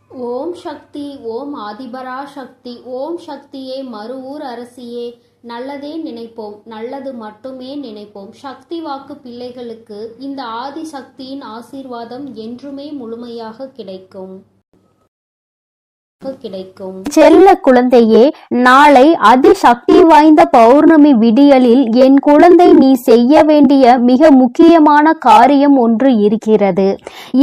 ஓம் சக்தி, ஓம் ஆதிபரா சக்தி, ஓம் சக்தியே, மறுவூர் அரசியே. நல்லதே நினைப்போம், நல்லது மட்டுமே நினைப்போம். சக்தி வாக்கு பிள்ளைகளுக்கு இந்த ஆதி சக்தியின் ஆசீர்வாதம் என்றுமே முழுமையாக கிடைக்கும். செல்ல குழந்தையே, நாளை அதிசக்தி வாய்ந்த பௌர்ணமி விடியலில் என் குழந்தை நீ செய்ய வேண்டிய மிக முக்கியமான காரியம் ஒன்று இருக்கிறது.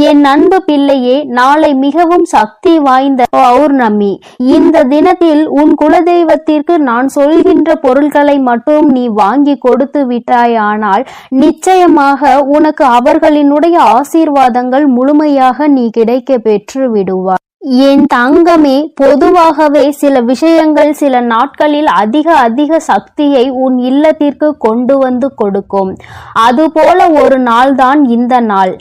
என் அன்பு பிள்ளையே, நாளை மிகவும் சக்தி வாய்ந்த பௌர்ணமி. இந்த தினத்தில் உன் குலதெய்வத்திற்கு நான் சொல்கின்ற பொருட்களை மட்டும் நீ வாங்கி கொடுத்து விட்டாயானால் நிச்சயமாக உனக்கு அவர்களினுடைய ஆசீர்வாதங்கள் முழுமையாக நீ கிடைக்க பெற்று விடுவாய். என் தங்கமே, பொதுவாகவே சில விஷயங்கள் சில நாட்களில் அதிக சக்தியை உன் இல்லத்திற்கு கொண்டு வந்து கொடுக்கும். அதுபோல ஒரு நாள்தான் இந்த நாள்.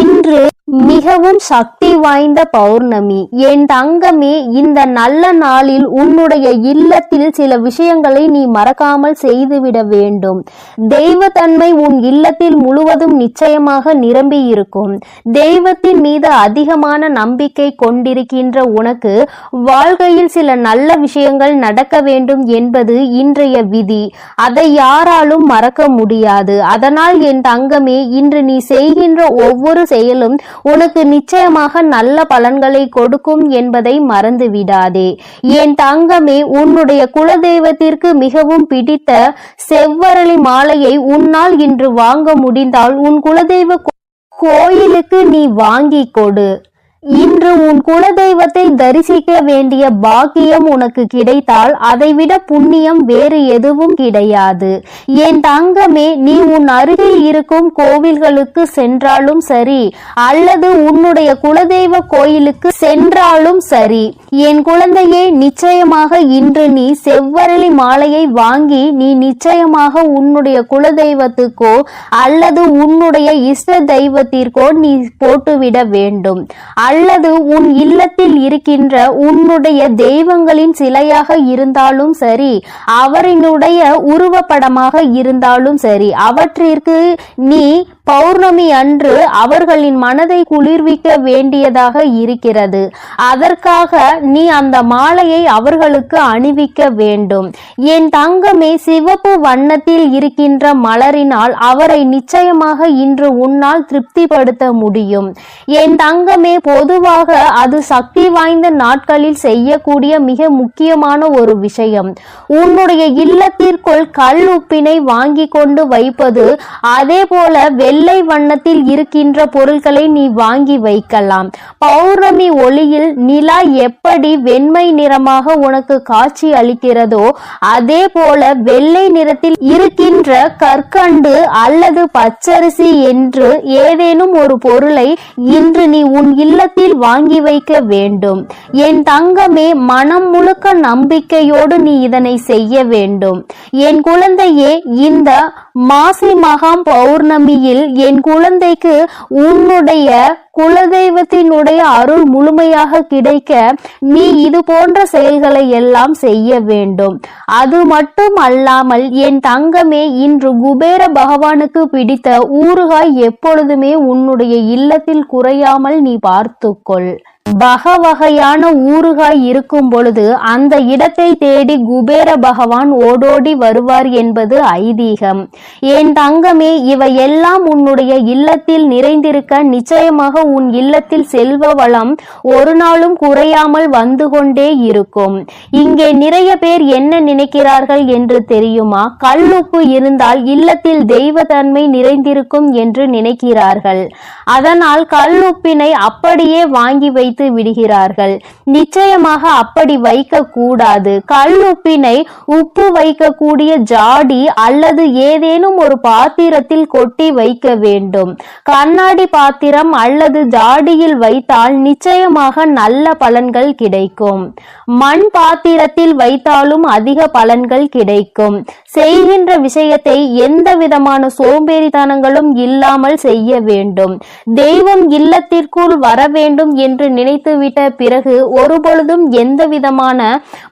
இன்று மிகவும் சக்தி வாய்ந்த பௌர்ணமி. என் தங்கமே, இந்த நல்ல நாளில் உன்னுடைய இல்லத்தில் சில விஷயங்களை நீ மறக்காமல் செய்துவிட வேண்டும். தெய்வத்தன்மை உன் இல்லத்தில் முழுவதும் நிச்சயமாக நிரம்பி இருக்கும். தெய்வத்தின் மீது அதிகமான நம்பிக்கை கொண்டிருக்கின்ற உனக்கு வாழ்க்கையில் சில நல்ல விஷயங்கள் நடக்க வேண்டும் என்பது இன்றைய விதி. அதை யாராலும் மறக்க முடியாது. அதனால் என் தங்கமே, இன்று நீ செய்கின்ற ஒவ்வொரு செயலும் உனக்கு நிச்சயமாக நல்ல பலன்களை கொடுக்கும் என்பதை மறந்து விடாதே. என் தங்கமே, உன்னுடைய குலதெய்வத்திற்கு மிகவும் பிடித்த செவ்வரளி மாலையை உன்னால் இன்று வாங்க முடிந்தால் உன் குலதெய்வ கோயிலுக்கு நீ வாங்கி கொடு. இன்று உன் குலதெய்வத்தை தரிசிக்க வேண்டிய பாக்கியம் உனக்கு கிடைத்தால் அதைவிட புண்ணியம் வேறு எதுவும் கிடையாது. என் தங்கமே, நீ உன் அருகில் இருக்கும் கோவில்களுக்கு சென்றாலும் சரி, அல்லது உன்னுடைய குலதெய்வ கோயிலுக்கு சென்றாலும் சரி, என் குழந்தையே, நிச்சயமாக இன்று நீ செவ்வரளி மாலையை வாங்கி நீ நிச்சயமாக உன்னுடைய குலதெய்வத்துக்கோ அல்லது உன்னுடைய இஷ்ட தெய்வத்திற்கோ நீ போட்டுவிட வேண்டும். அல்லது உன் இல்லத்தில் இருக்கின்ற உன்னுடைய தெய்வங்களின் சிலையாக இருந்தாலும் சரி, அவரினுடைய உருவப்படமாக இருந்தாலும் சரி, அவற்றிற்கு நீ பௌர்ணமி அன்று அவர்களின் மனதை குளிர்விக்க வேண்டியதாக இருக்கிறது. அதற்காக நீ அந்த மாலையை அவர்களுக்கு அணிவிக்க வேண்டும். என் தங்கமே, சிவப்பு வண்ணத்தில் இருக்கின்ற மலரினால் அவரை நிச்சயமாக இன்று உன்னால் திருப்திப்படுத்த முடியும். என் தங்கமே, பொதுவாக அது சக்தி வாய்ந்த நாட்களில் செய்யக்கூடிய மிக முக்கியமான ஒரு விஷயம். உன்னுடைய இல்லத்திற்குள் கல் உப்பினை வாங்கி கொண்டு வைப்பது. அதே போல வெள்ளை வண்ணத்தில் இருக்கின்ற பொருட்களை நீ வாங்கி வைக்கலாம். பௌர்ணமி ஒளியில் நிலா எப்படி வெண்மை நிறமாக உனக்கு காட்சி அளிக்கிறதோ அதே போல வெள்ளை நிறத்தில் இருக்கின்ற கற்கண்டு அல்லது பச்சரிசி என்று ஏதேனும் ஒரு பொருளை இன்று நீ உன் இல்லத்தில் வாங்கி வைக்க வேண்டும். என் தங்கமே, மனம் முழுக்க நம்பிக்கையோடு நீ இதனை செய்ய வேண்டும். என் குழந்தையே, இந்த மாசி மகாம் பௌர்ணமியில் என் குழந்தைக்கு உன்னுடைய குலதெய்வத்தினுடைய அருள் முழுமையாக கிடைக்க நீ இது போன்ற செயல்களை எல்லாம் செய்ய வேண்டும். அது மட்டும் அல்லாமல் என் தங்கமே, இன்று குபேர பகவானுக்கு பிடித்த ஊறுகாய் எப்பொழுதுமே உன்னுடைய இல்லத்தில் குறையாமல் நீ பார்த்துக்கொள். வகையான ஊறுகாய் இருக்கும் பொழுது அந்த இடத்தை தேடி குபேர பகவான் ஓடோடி வருவார் என்பது ஐதீகம். என் தங்கமே, இவையெல்லாம் உன்னுடைய இல்லத்தில் நிறைந்திருக்க நிச்சயமாக உன் இல்லத்தில் செல்வ வளம் ஒரு நாளும் குறையாமல் வந்து கொண்டே இருக்கும். இங்கே நிறைய பேர் என்ன நினைக்கிறார்கள் என்று தெரியுமா? கல்லுப்பு இருந்தால் இல்லத்தில் தெய்வத்தன்மை நிறைந்திருக்கும் என்று நினைக்கிறார்கள். அதனால் கல்லுப்பினை அப்படியே வாங்கி வைத்து விடுகிறார்கள். நிச்சயமாக அப்படி வைக்க கூடாது. கல்லுப்பினை உப்பு வைக்கக்கூடிய ஜாடி அல்லது ஏதேனும் ஒரு பாத்திரத்தில் கொட்டி வைக்க வேண்டும். கண்ணாடி பாத்திரம் அல்லது ஜாடியில் வைத்தால் நிச்சயமாக நல்ல பலன்கள் கிடைக்கும். மண் பாத்திரத்தில் வைத்தாலும் அதிக பலன்கள் கிடைக்கும். செய்கின்ற விஷயத்தை எந்த விதமான சோம்பேறித்தனங்களும் இல்லாமல் செய்ய வேண்டும். தெய்வம் இல்லத்திற்குள் வர வேண்டும் என்று நினைத்துவிட்ட பிறகு ஒருபொழுதும் எந்த விதமான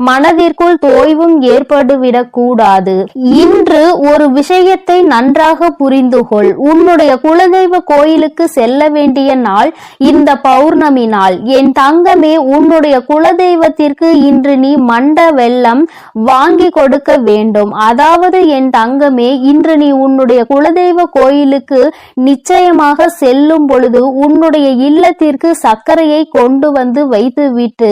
மனதிற்குள் தோய்வும் ஏற்பட்டுவிடக் கூடாது. இன்று ஒரு விஷயத்தை நன்றாக புரிந்து கொள். உன்னுடைய குலதெய்வ கோயிலுக்கு செல்ல வேண்டிய நாள் இந்த பௌர்ணமி நாள். என் தங்கமே, உன்னுடைய குலதெய்வத்திற்கு இன்று நீ மண்ட வெல்லம் வாங்கி கொடுக்க வேண்டும். அதாவது என் தங்கமே, இன்று நீ உன்னுடைய குலதெய்வ கோயிலுக்கு நிச்சயமாக செல்லும் பொழுது உன்னுடைய இல்லத்திற்கு சர்க்கரையை கொண்டு வந்து வைத்துவிட்டு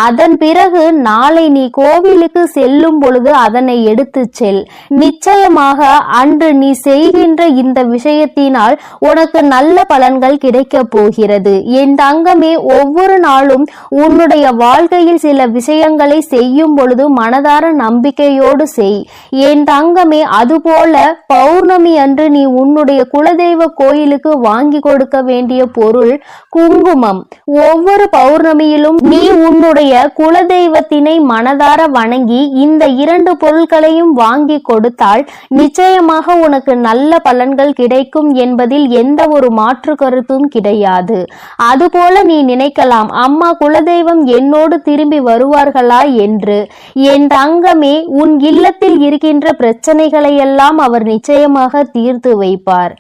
அதன் பிறகு நாளை நீ கோவிலுக்கு செல்லும் பொழுது அதனை எடுத்து செல். நிச்சயமாக அன்று நீ செய்கின்ற இந்த விஷயத்தினால் உனக்கு நல்ல பலன்கள் கிடைக்க போகிறது. என் தங்கமே, ஒவ்வொரு நாளும் உன்னுடைய வாழ்க்கையில் சில விஷயங்களை செய்யும் பொழுது மனதார நம்பிக்கையோடு செய் என் தங்கமே. அதுபோல பௌர்ணமி அன்று நீ உன்னுடைய குலதெய்வ கோயிலுக்கு வாங்கி கொடுக்க வேண்டிய பொருள் குங்குமம். ஒவ்வொரு பௌர்ணமியிலும் நீ உன்னுடைய குலதெய்வத்தினை மனதார வணங்கி இந்த 2 பொருட்களையும் வாங்கி கொடுத்தால் நிச்சயமாக உனக்கு நல்ல பலன்கள் கிடைக்கும் என்பதில் எந்த ஒரு மாற்று கருத்தும் கிடையாது. அதுபோல நீ நினைக்கலாம், அம்மா குலதெய்வம் என்னோடு திரும்பி வருவார்களா என்று. என் தங்கமே, உன் இல்லத்தில் இருக்கின்ற பிரச்சனைகளை எல்லாம் அவர் நிச்சயமாக தீர்த்து வைப்பார்.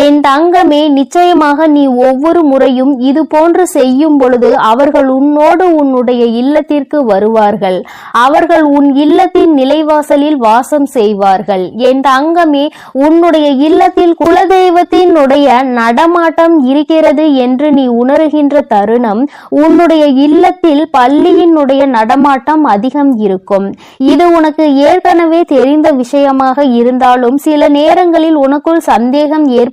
என் தங்கமே, நிச்சயமாக நீ ஒவ்வொரு முறையும் இது போன்று செய்யும் பொழுது அவர்கள் உன்னோடு உன்னுடைய இல்லத்திற்கு வருவார்கள். அவர்கள் உன் இல்லத்தின் நிலைவாசலில் வாசம் செய்வார்கள். என் தங்கமே, உன்னுடைய இல்லத்தில் குலதெய்வத்தினுடைய நடமாட்டம் இருக்கிறது என்று நீ உணர்கின்ற தருணம் உன்னுடைய இல்லத்தில் பள்ளியினுடைய நடமாட்டம் அதிகம் இருக்கும். இது உனக்கு ஏற்கனவே தெரிந்த விஷயமாக இருந்தாலும் சில நேரங்களில் உனக்குள் சந்தேகம் ஏற்படுகின்ற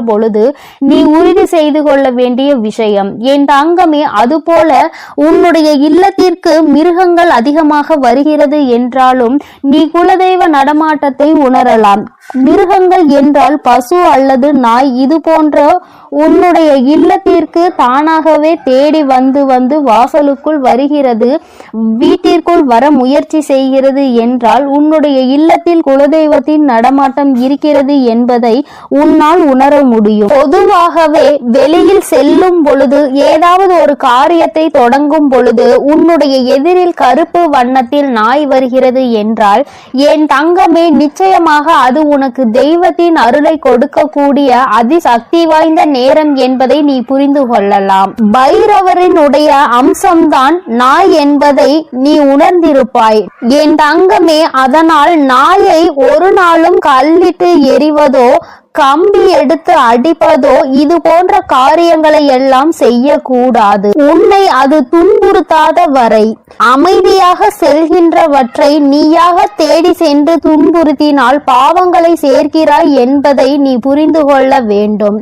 பொழுது நீ உறுதி செய்து கொள்ள வேண்டிய விஷயம். என் தங்கமே, அதுபோல உன்னுடைய இல்லத்திற்கு மிருகங்கள் அதிகமாக வருகிறது என்றாலும் நீ குலதெய்வ நடமாட்டத்தை உணரலாம். மிருகங்கள் என்றால் பசு அல்லது நாய் இது போன்ற உன்னுடைய இல்லத்திற்கு தானாகவே தேடி வந்து வாசலுக்குள் வருகிறது, வீட்டிற்குள் வர முயற்சி செய்கிறது என்றால் உன்னுடைய இல்லத்தில் குலதெய்வத்தின் நடமாட்டம் இருக்கிறது என்பதை உன்னால் உணர முடியும். பொதுவாகவே வெளியில் செல்லும் பொழுது ஏதாவது ஒரு காரியத்தை தொடங்கும் பொழுது உன்னுடைய எதிரில் கருப்பு வண்ணத்தில் நாய் வருகிறது என்றால் என் தங்கமே, நிச்சயமாக அது உனக்கு தெய்வத்தின் அருளை கொடுக்கக்கூடிய அதிசக்தி வாய்ந்த நேரம் என்பதை நீ புரிந்து கொள்ளலாம். பைரவரினுடைய அம்சம்தான் நாய் என்பதை நீ உணர்ந்திருப்பாய் என் தங்கமே. அதனால் நாயை ஒரு நாளும் கல்லிட்டு எறிவதோ கம்பி எடுத்து அடிப்பதோ இது போன்ற காரியங்களை எல்லாம் செய்யக்கூடாது. உன்னை அது துன்புறுத்தாத வரை அமைதியாக செல்கின்றவற்றை நீயாக தேடி சென்று துன்புறுத்தினால் பாவங்களை சேர்க்கிறாய் என்பதை நீ புரிந்து கொள்ள வேண்டும்.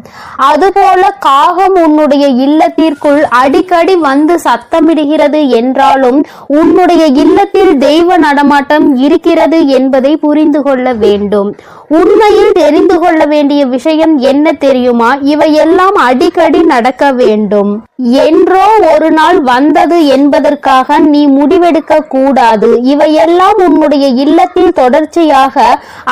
அதுபோல காகம் உன்னுடைய இல்லத்திற்குள் அடிக்கடி வந்து சத்தமிடுகிறது என்றாலும் உன்னுடைய இல்லத்தில் தெய்வ நடமாட்டம் இருக்கிறது என்பதை புரிந்து கொள்ள வேண்டும். உண்மையில் தெரிந்து கொள்ள வேண்டிய விஷயம் என்ன தெரியுமா? இவையெல்லாம் அடிக்கடி நடக்க வேண்டும். என்றோ ஒரு நாள் வந்தது என்பதற்காக நீ முடிவெடுக்க கூடாது. இவையெல்லாம் உன்னுடைய இல்லத்தில் தொடர்ச்சியாக,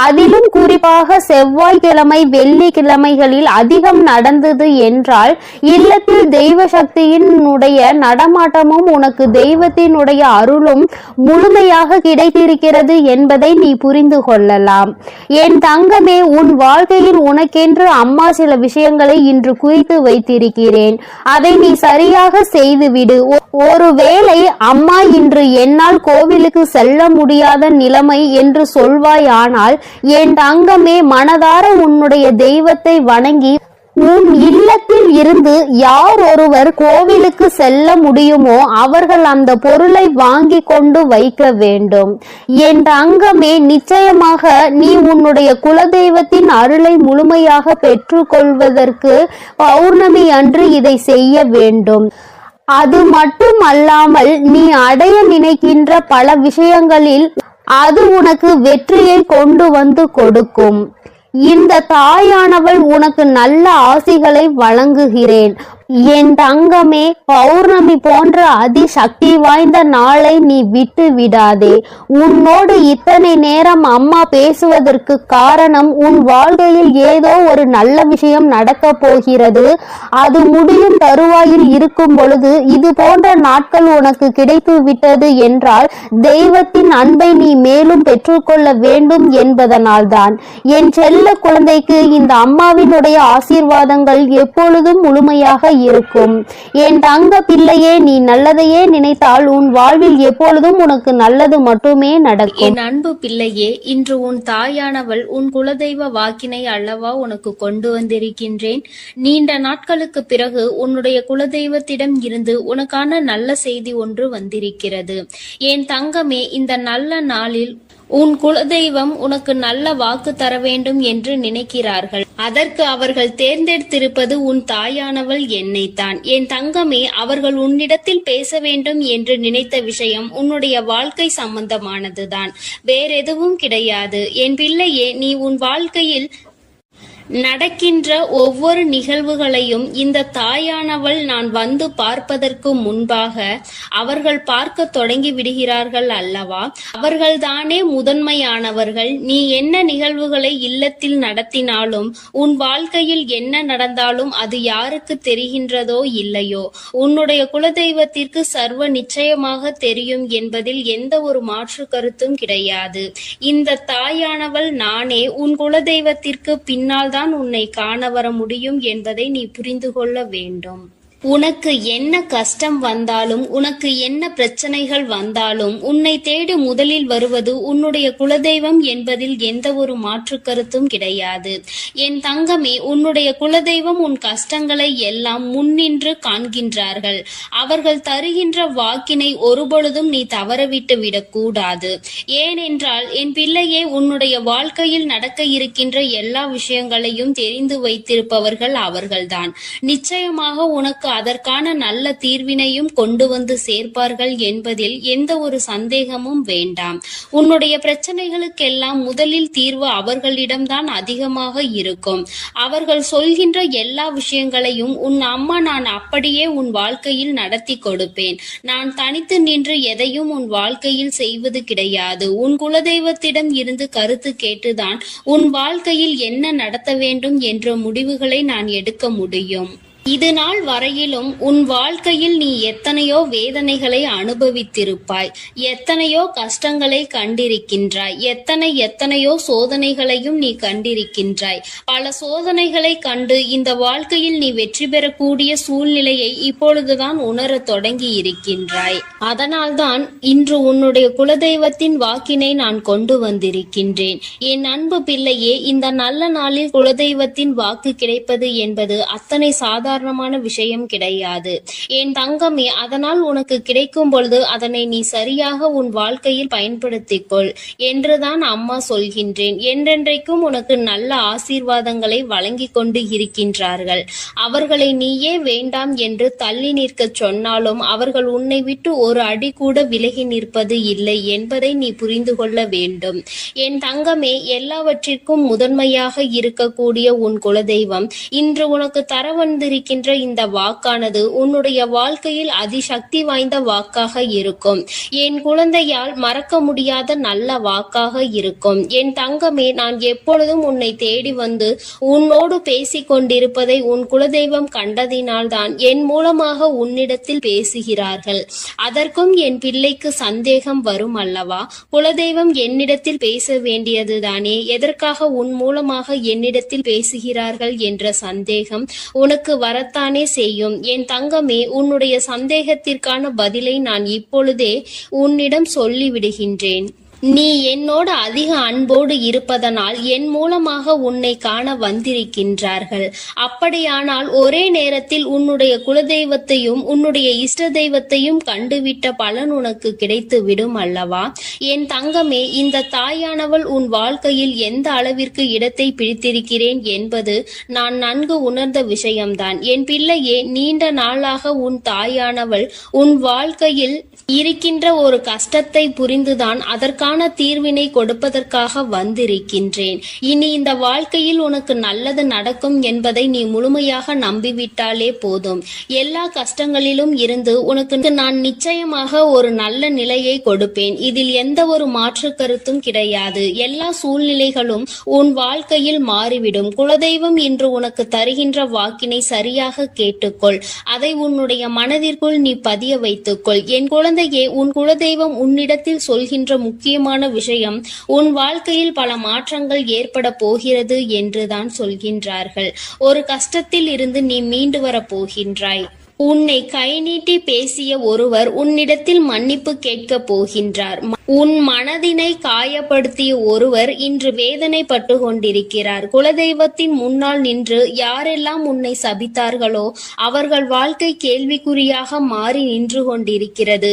அதிலும் குறிப்பாக செவ்வாய்க்கிழமை வெள்ளிக்கிழமைகளில் அதிகம் நடந்தது என்றால் இல்லத்தில் தெய்வ சக்தியினுடைய நடமாட்டமும் உனக்கு தெய்வத்தினுடைய அருளும் முழுமையாக கிடைத்திருக்கிறது என்பதை நீ புரிந்து கொள்ளலாம். என் தங்கமே, உன் வாழ்க்கையில் உனக்கென்று அம்மா சில விஷயங்களை இன்று குறித்து வைத்திருக்கிறேன். அதை நீ சரியாக செய்துவிடு. ஒருவேளை அம்மா இன்று என்னால் கோவிலுக்கு செல்ல முடியாத நிலைமை என்று சொல்வாயானால் என் தங்கமே, மனதார உன்னுடைய தெய்வத்தை வணங்கி உன் இல்லத்தில் இருந்து யார் ஒருவர் கோவிலுக்கு செல்ல முடியுமோ அவர்கள் அந்த பொருளை வாங்கி கொண்டு வைக்க வேண்டும். என் தங்கமே, நிச்சயமாக நீ உன்னுடைய குலதெய்வத்தின் அருளை முழுமையாக பெற்றுக்கொள்வதற்கு பௌர்ணமி அன்று இதை செய்ய வேண்டும். அது மட்டும் அல்லாமல் நீ அடைய நினைக்கின்ற பல விஷயங்களில் அது உனக்கு வெற்றியை கொண்டு வந்து கொடுக்கும். இந்த தாயானவள் உனக்கு நல்ல ஆசிகளை வழங்குகிறேன். என் தங்கமே, பௌர்ணமி போன்ற அதிசக்தி வாய்ந்த நாளை நீ விட்டு விடாதே. உன்னோடு இத்தனை நேரம் அம்மா பேசுவதற்கு காரணம், உன் வாழ்க்கையில் ஏதோ ஒரு நல்ல விஷயம் நடக்கப் போகிறது. அது முடியும் தருவாயில் இருக்கும் பொழுது இது போன்ற நாட்கள் உனக்கு கிடைத்து விட்டது என்றால் தெய்வத்தின் அன்பை நீ மேலும் பெற்றுக்கொள்ள வேண்டும் என்பதனால்தான். என் செல்ல குழந்தைக்கு இந்த அம்மாவினுடைய ஆசீர்வாதங்கள் எப்பொழுதும் முழுமையாக இருக்கும். என் தங்க பிள்ளையே, நீ நல்லதையே நினைத்தால் உன் வாழ்வில் எப்பொழுதும் உனக்கு நல்லது மட்டுமே நடக்கும். என் அன்பு பிள்ளையே, இன்று உன் தாயானவள் உன் குலதெய்வ வாக்கினை அல்லவா உனக்கு கொண்டு வந்திருக்கின்றேன். நீண்ட நாட்களுக்கு பிறகு உன்னுடைய குலதெய்வத்திடம் இருந்து உனக்கான நல்ல செய்தி ஒன்று வந்திருக்கிறது. என் தங்கமே, இந்த நல்ல நாளில் உன் குலதெய்வம் உனக்கு நல்ல வாக்கு தர வேண்டும் என்று நினைக்கிறார்கள். அதற்கு அவர்கள் தேர்ந்தெடுத்திருப்பது உன் தாயானவள் என்னைத்தான். என் தங்கமே, அவர்கள் உன்னிடத்தில் பேச வேண்டும் என்று நினைத்த விஷயம் உன்னுடைய வாழ்க்கை சம்பந்தமானதுதான், வேறெதுவும் கிடையாது. என் பிள்ளையே, நீ உன் வாழ்க்கையில் நடக்கின்ற ஒவ்வொரு நிகழ்வுகளையும் இந்த தாயானவள் நான் வந்து பார்ப்பதற்கு முன்பாக அவர்கள் பார்க்க தொடங்கி விடுகிறார்கள் அல்லவா? அவர்கள்தானே முதன்மையானவர்கள். நீ என்ன நிகழ்வுகளை இல்லத்தில் நடத்தினாலும், உன் வாழ்க்கையில் என்ன நடந்தாலும் அது யாருக்கு தெரிகின்றதோ இல்லையோ, உன்னுடைய குலதெய்வத்திற்கு சர்வ நிச்சயமாக தெரியும் என்பதில் எந்த ஒரு மாற்று கருத்தும் கிடையாது. இந்த தாயானவள் நானே உன் குலதெய்வத்திற்கு பின்னால் உன்னை காண வர முடியும் என்பதை நீ புரிந்து கொள்ள வேண்டும். உனக்கு என்ன கஷ்டம் வந்தாலும், உனக்கு என்ன பிரச்சனைகள் வந்தாலும், உன்னை தேடி முதலில் வருவது உன்னுடைய குலதெய்வம் என்பதில் எந்த ஒரு மாற்று கருத்தும் கிடையாது. என் தங்கமே, உன்னுடைய குலதெய்வம் உன் கஷ்டங்களை எல்லாம் முன்னின்று காண்கின்றார்கள். அவர்கள் தருகின்ற வாக்கினை ஒருபொழுதும் நீ தவறவிட்டு விடக்கூடாது. ஏனென்றால் என் பிள்ளையே, உன்னுடைய வாழ்க்கையில் நடக்க இருக்கின்ற எல்லா விஷயங்களையும் தெரிந்து வைத்திருப்பவர்கள் அவர்கள்தான். நிச்சயமாக உனக்கு அதற்கான நல்ல தீர்வினையும் கொண்டு வந்து சேர்ப்பார்கள் என்பதில் எந்த ஒரு சந்தேகமும் வேண்டாம். உன்னுடைய பிரச்சனைகளுக்கெல்லாம் முதலில் தீர்வு அவர்களிடம்தான் அதிகமாக இருக்கும். அவர்கள் சொல்கின்ற எல்லா விஷயங்களையும் உன் அம்மா நான் அப்படியே உன் வாழ்க்கையில் நடத்தி கொடுப்பேன். நான் தனித்து நின்று எதையும் உன் வாழ்க்கையில் செய்வது கிடையாது. உன் குலதெய்வத்திடம் இருந்து கருத்து கேட்டுதான் உன் வாழ்க்கையில் என்ன நடத்த வேண்டும் என்ற முடிவுகளை நான் எடுக்க முடியும். இது நாள் வரையிலும் உன் வாழ்க்கையில் நீ எத்தனையோ வேதனைகளை அனுபவித்திருப்பாய், எத்தனையோ கஷ்டங்களை கண்டிருக்கின்றாய், எத்தனையோ சோதனைகளையும் நீ கண்டிருக்கின்றாய். பல சோதனைகளை கண்டு இந்த வாழ்க்கையில் நீ வெற்றி பெறக்கூடிய சூழ்நிலையை இப்பொழுதுதான் உணர தொடங்கி இருக்கின்றாய். அதனால்தான் இன்று உன்னுடைய குலதெய்வத்தின் வாக்கினை நான் கொண்டு வந்திருக்கின்றேன். என் அன்பு பிள்ளையே, இந்த நல்ல நாளில் குலதெய்வத்தின் வாக்கு கிடைப்பது என்பது அத்தனை சாதாரண விஷயம் கிடையாது. என் தங்கமே, அதனால் உனக்கு கிடைக்கும் பொழுது அதனை நீ சரியாக உன் வாழ்க்கையில் பயன்படுத்திக் கொள் என்றுதான் அம்மா சொல்கின்றேன். என்றென்றைக்கும் உனக்கு நல்ல ஆசீர்வாதங்களை வழங்கி கொண்டு இருக்கின்றார்கள். அவர்களை நீயே வேண்டாம் என்று தள்ளி நிற்க சொன்னாலும் அவர்கள் உன்னை விட்டு ஒரு அடி கூட விலகி நிற்பது இல்லை என்பதை நீ புரிந்து கொள்ள வேண்டும். என் தங்கமே, எல்லாவற்றிற்கும் முதன்மையாக இருக்கக்கூடிய உன் குலதெய்வம் இன்று உனக்கு தர வந்திருக்கின்ற இந்த வாக்கானது உன்னுடைய வாழ்க்கையில் அதிசக்தி வாய்ந்த வாக்காக இருக்கும். என் குழந்தையால் மறக்க முடியாத நல்ல வாக்காக இருக்கும். என் தங்கமே, நான் எப்பொழுதும் உன்னை தேடி வந்து உன்னோடு பேசிக் கொண்டிருப்பதை உன் குலதெய்வம் கண்டதினால்தான் என் மூலமாக உன்னிடத்தில் பேசுகிறார்கள். அதற்கும் என் பிள்ளைக்கு சந்தேகம் வரும் அல்லவா? குலதெய்வம் என்னிடத்தில் பேச வேண்டியதுதானே, எதற்காக உன் மூலமாக என்னிடத்தில் பேசுகிறார்கள் என்ற சந்தேகம் உனக்கு வரத்தானே செய்யும். என் தங்கமே, உன்னுடைய சந்தேகத்திற்கான பதிலை நான் இப்பொழுதே உன்னிடம் சொல்லிவிடுகின்றேன். நீ என்னோடு அதிக அன்போடு இருப்பதனால் என் மூலமாக உன்னை காண வந்திருக்கின்றார்கள். அப்படியானால் ஒரே நேரத்தில் உன்னுடைய குலதெய்வத்தையும் உன்னுடைய இஷ்ட தெய்வத்தையும் கண்டுவிட்ட பலன் உனக்கு கிடைத்து விடும் அல்லவா? என் தங்கமே, இந்த தாயானவள் உன் வாழ்க்கையில் எந்த அளவிற்கு இடத்தை பிடித்திருக்கிறேன் என்பது நான் நன்கு உணர்ந்த விஷயம்தான். என் பிள்ளையே, நீண்ட நாளாக உன் தாயானவள் உன் வாழ்க்கையில் இருக்கின்ற ஒரு கஷ்டத்தை புரிந்துதான் அதற்கான அதற்கான தீர்வினை கொடுப்பதற்காக வந்திருக்கின்றேன். இனி இந்த வாழ்க்கையில் உனக்கு நல்லது நடக்கும் என்பதை நீ முழுமையாக நம்பிவிட்டாலே போதும். எல்லா கஷ்டங்களிலும் இருந்து உனக்கு நான் நிச்சயமாக ஒரு நல்ல நிலையை கொடுப்பேன். இதில் எந்த ஒரு மாற்று கருத்தும் கிடையாது. எல்லா சூழ்நிலைகளும் உன் வாழ்க்கையில் மாறிவிடும். குலதெய்வம் இன்று உனக்கு தருகின்ற வாக்கினை சரியாக கேட்டுக்கொள். அதை உன்னுடைய மனதிற்குள் நீ பதிய வைத்துக்கொள். என் குழந்தையே, உன் குலதெய்வம் உன்னிடத்தில் சொல்கின்ற முக்கியமான விஷயம், உன் வாழ்க்கையில் பல மாற்றங்கள் ஏற்பட போகிறது என்றுதான் சொல்கின்றார்கள். ஒரு கஷ்டத்தில் இருந்து நீ மீண்டு வரப் போகின்றாய். உன்னை கை நீட்டி பேசிய ஒருவர் உன்னிடத்தில் மன்னிப்பு கேட்கப் போகின்றார். உன் மனதினை காயப்படுத்திய ஒருவர் இன்று வேதனைப்பட்டு கொண்டிருக்கிறார். குலதெய்வத்தின் முன்னால் நின்று யாரெல்லாம் உன்னை சபித்தார்களோ அவர்கள் வாழ்க்கை கேள்விக்குறியாக மாறி நின்று கொண்டிருக்கிறது.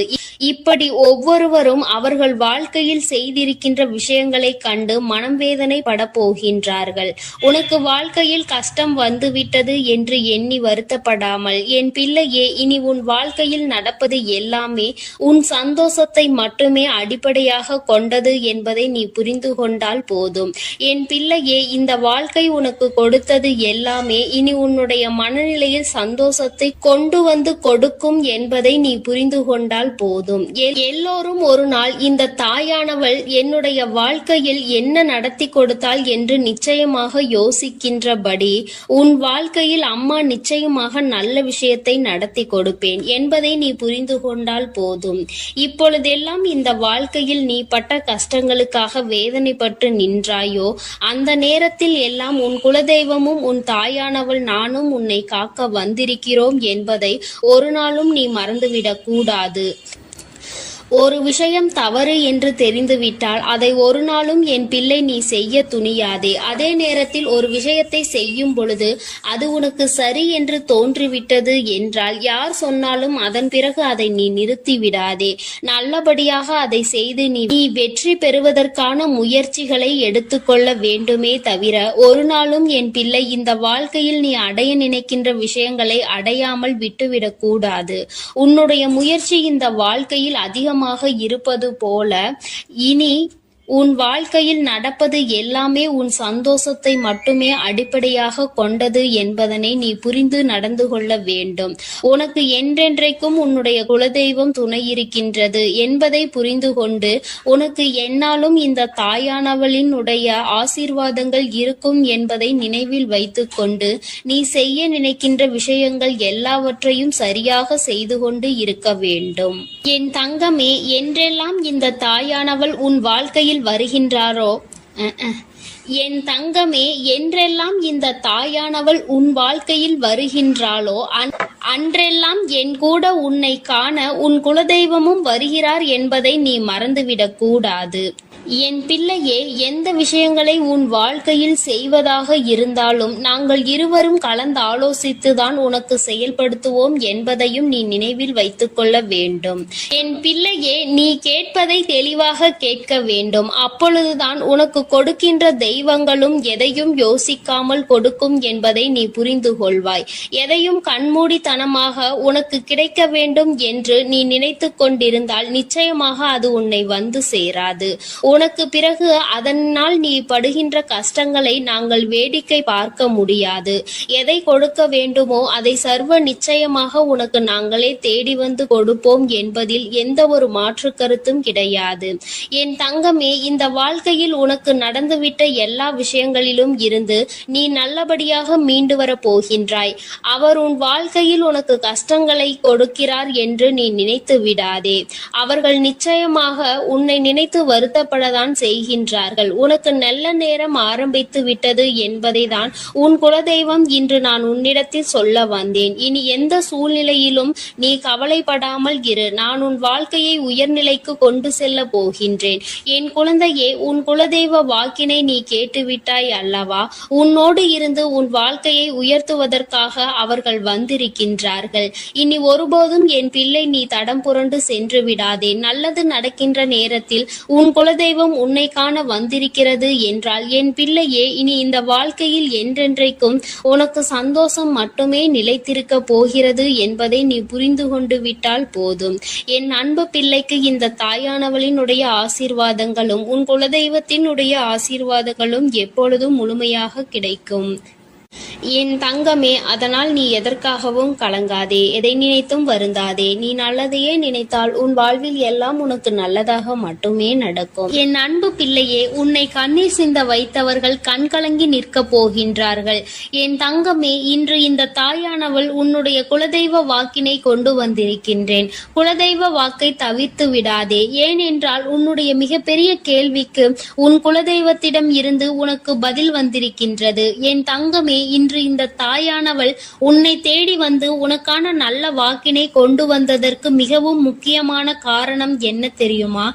இப்படி ஒவ்வொருவரும் அவர்கள் வாழ்க்கையில் செய்திருக்கின்ற விஷயங்களை கண்டு மனம் வேதனை பட போகின்றார்கள். உனக்கு வாழ்க்கையில் கஷ்டம் வந்துவிட்டது என்று எண்ணி வருத்தப்படாமல், என் பிள்ளையே, இனி உன் வாழ்க்கையில் நடப்பது எல்லாமே உன் சந்தோஷத்தை மட்டுமே அடிப்படையாக கொண்டது என்பதை நீ புரிந்து கொண்டால் போதும். என் பிள்ளையே, இந்த வாழ்க்கை உனக்கு கொடுத்தது எல்லாமே இனி உன்னுடைய மனநிலையில் சந்தோஷத்தை கொண்டு வந்து கொடுக்கும் என்பதை நீ புரிந்து கொண்டால் போதும். எல்லோரும் ஒரு நாள் இந்த தாயானவள் என்னுடைய வாழ்க்கையில் என்ன நடத்தி கொடுத்தாள் என்று நிச்சயமாக யோசிக்கின்றபடி உன் வாழ்க்கையில் அம்மா நிச்சயமாக நல்ல விஷயத்தை நடத்தி கொடுப்பேன் என்பதை நீ புரிந்து கொண்டால் போதும். இப்பொழுதெல்லாம் இந்த வாழ்க்கையில் நீ பட்ட கஷ்டங்களுக்காக வேதனைப்பட்டு நின்றாயோ, அந்த நேரத்தில் எல்லாம் உன் குலதெய்வமும் உன் தாயானவள் நானும் உன்னை காக்க வந்திருக்கிறோம் என்பதை ஒரு நாளும் நீ மறந்துவிடக் கூடாது. ஒரு விஷயம் தவறு என்று தெரிந்துவிட்டால் அதை ஒரு நாளும் என் பிள்ளை நீ செய்ய துணியாதே. அதே நேரத்தில் ஒரு விஷயத்தை செய்யும் பொழுது அது உனக்கு சரி என்று தோன்றிவிட்டது என்றால் யார் சொன்னாலும் அதன் பிறகு அதை நீ நிறுத்தி விடாதே. நல்லபடியாக அதை செய்து நீ வெற்றி பெறுவதற்கான முயற்சிகளை எடுத்துக்கொள்ள வேண்டுமே தவிர ஒரு நாளும் என் பிள்ளை இந்த வாழ்க்கையில் நீ அடைய நினைக்கின்ற விஷயங்களை அடையாமல் விட்டுவிடக் கூடாது. உன்னுடைய முயற்சி இந்த வாழ்க்கையில் அதிகமாக இருப்பது போல இனி உன் வாழ்க்கையில் நடப்பது எல்லாமே உன் சந்தோஷத்தை மட்டுமே அடிப்படையாக கொண்டது என்பதனை நீ புரிந்து நடந்து கொள்ள வேண்டும். உனக்கு என்றென்றைக்கும் உன்னுடைய குலதெய்வம் துணை இருக்கின்றது என்பதை புரிந்து கொண்டு உனக்கு என்னாலும் இந்த தாயானவளின் உடைய ஆசீர்வாதங்கள் இருக்கும் என்பதை நினைவில் வைத்துக்கொண்டு நீ செய்ய நினைக்கின்ற விஷயங்கள் எல்லாவற்றையும் சரியாக செய்து கொண்டு இருக்க வேண்டும். என் தங்கமே, என்றெல்லாம் இந்த தாயானவள் உன் வாழ்க்கையில் வருகின்றாரோ என் தங்கமே, என்றெல்லாம் இந்த தாயானவள் உன் வாழ்க்கையில் வருகின்றாளோ அன்றெல்லாம் என் கூட உன்னை காண உன் குலதெய்வமும் வருகிறார் என்பதை நீ மறந்துவிடக் கூடாது. என் பிள்ளையே, எந்த விஷயங்களை உன் வாழ்க்கையில் செய்வதாக இருந்தாலும் நாங்கள் இருவரும் கலந்து ஆலோசித்துதான் உனக்கு செயல்படுத்துவோம் என்பதையும் நீ நினைவில் வைத்துக் கொள்ள வேண்டும். என் பிள்ளையே, நீ கேட்பதை தெளிவாக கேட்க வேண்டும். அப்பொழுதுதான் உனக்கு கொடுக்கின்ற தெய்வங்களும் எதையும் யோசிக்காமல் கொடுக்கும் என்பதை நீ புரிந்து கொள்வாய். எதையும் கண்மூடித்தனமாக உனக்கு கிடைக்க வேண்டும் என்று நீ நினைத்து கொண்டிருந்தால் நிச்சயமாக அது உன்னை வந்து சேராது. உனக்கு பிறகு அதனால் நீ படுகின்ற கஷ்டங்களை நாங்கள் வேடிக்கை பார்க்க முடியாது. எதை கொடுக்க வேண்டுமோ அதை சர்வ நிச்சயமாக உனக்கு நாங்களே தேடி வந்து கொடுப்போம் என்பதில் எந்த ஒரு மாற்று கருத்தும் கிடையாது. என் தங்கமே, இந்த வாழ்க்கையில் உனக்கு நடந்துவிட்ட எல்லா விஷயங்களிலும் இருந்து நீ நல்லபடியாக மீண்டு வர போகின்றாய். அவர் உன் வாழ்க்கையில் உனக்கு கஷ்டங்களை கொடுக்கிறார் என்று நீ நினைத்து விடாதே. அவர்கள் நிச்சயமாக உன்னை நினைத்து வருத்தப்பட தான் செய்கின்றார்கள். உனக்கு நல்ல நேரம் ஆரம்பித்து விட்டது என்பதை தான் உன் குலதெய்வம் இன்று நான் உன்னிடத்தில் சொல்ல வந்தேன். இனி எந்த சூழ்நிலையிலும் நீ கவலைப்படாமல் இரு. நான் உன் வாழ்க்கையை உயர்நிலைக்கு கொண்டு செல்ல போகின்றேன். என் குழந்தையே, உன் குலதெய்வ வாக்கினை நீ கேட்டுவிட்டாய் அல்லவா? உன்னோடு இருந்து உன் வாழ்க்கையை உயர்த்துவதற்காக அவர்கள் வந்திருக்கின்றார்கள். இனி ஒருபோதும் என் பிள்ளை நீ தடம் புரண்டு சென்று விடாதே. நல்லது நடக்கின்ற நேரத்தில் உன் குலதெய்வ குலதெய்வம் உன்னை காண வந்திருக்கிறது என்றால் என் பிள்ளையே, இனி இந்த வாழ்க்கையில் என்றென்றைக்கும் உனக்கு சந்தோஷம் மட்டுமே நிலைத்திருக்க போகிறது என்பதை நீ புரிந்து கொண்டு விட்டால் போதும். என் அன்பு பிள்ளைக்கு இந்த தாயானவளினுடைய ஆசீர்வாதங்களும் உன் குலதெய்வத்தினுடைய ஆசீர்வாதங்களும் எப்பொழுதும் முழுமையாக கிடைக்கும். என் தங்கமே, அதனால் நீ எதற்காகவும் கலங்காதே, எதை நினைத்தும் வருந்தாதே. நீ நல்லதையே நினைத்தால் உன் வாழ்வில் எல்லாம் உனக்கு நல்லதாக மட்டுமே நடக்கும். என் அன்பு பிள்ளையே, உன்னை கண்ணீர் சிந்த வைத்தவர்கள் கண்கலங்கி நிற்க போகின்றார்கள். என் தங்கமே, இன்று இந்த தாயானவள் உன்னுடைய குலதெய்வ வாக்கினை கொண்டு வந்திருக்கின்றேன். குலதெய்வ வாக்கை தவிர்த்து விடாதே. ஏனென்றால் உன்னுடைய மிகப்பெரிய கேள்விக்கு உன் குலதெய்வத்திடம் இருந்து உனக்கு பதில் வந்திருக்கின்றது. என் தங்கமே, இன்று இந்த தாயானவள் உன்னை தேடி வந்து உனக்கான நல்ல வாக்கினை கொண்டு வந்ததற்கு மிகவும் முக்கியமான காரணம் என்ன தெரியுமா?